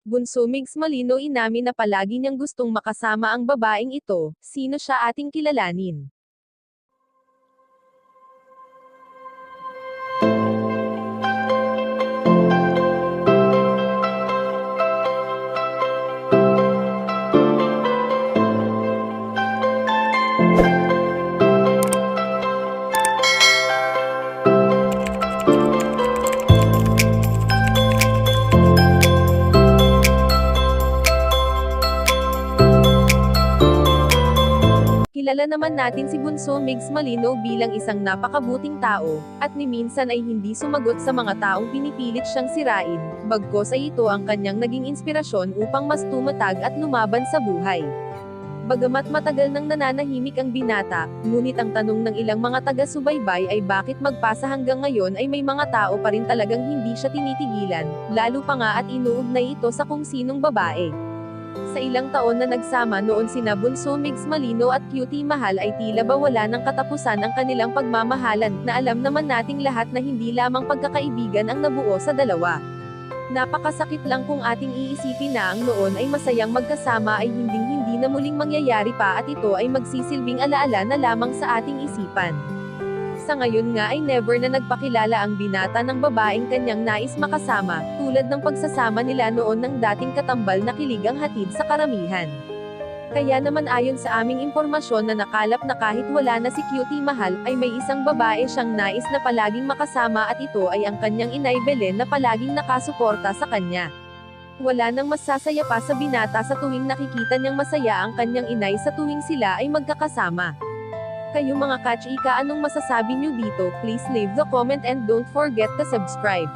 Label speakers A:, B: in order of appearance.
A: Bunso Migs Malino inamin na palagi niyang gustong makasama ang babaeng ito, sino siya ating kilalanin. Kilala naman natin si Bunso Migs Malino bilang isang napakabuting tao, at ni minsan ay hindi sumagot sa mga taong pinipilit siyang sirain, bagkos ay ito ang kanyang naging inspirasyon upang mas tumatag at lumaban sa buhay. Bagamat matagal nang nananahimik ang binata, ngunit ang tanong ng ilang mga taga-subaybay ay bakit magpasa hanggang ngayon ay may mga tao pa rin talagang hindi siya tinitigilan, lalo pa nga at inuugnay ito sa kung sinong babae. Sa ilang taon na nagsama noon sina Bunso Migs Malino at Cutie Mahal ay tila ba wala ng katapusan ang kanilang pagmamahalan, na alam naman nating lahat na hindi lamang pagkakaibigan ang nabuo sa dalawa. Napakasakit lang kung ating iisipin na ang noon ay masayang magkasama ay hindi na muling mangyayari pa at ito ay magsisilbing alaala na lamang sa ating isipan. Sa ngayon nga ay never na nagpakilala ang binata ng babaeng kanyang nais makasama, tulad ng pagsasama nila noon ng dating katambal na kilig ang hatid sa karamihan. Kaya naman ayon sa aming impormasyon na nakalap na kahit wala na si Cutie Mahal, ay may isang babae siyang nais na palaging makasama at ito ay ang kanyang inay Belen na palaging nakasuporta sa kanya. Wala nang masasaya pa sa binata sa tuwing nakikita niyang masaya ang kanyang inay sa tuwing sila ay magkakasama. Kayo mga kachika, anong masasabi niyo dito? Please leave the comment and don't forget to subscribe.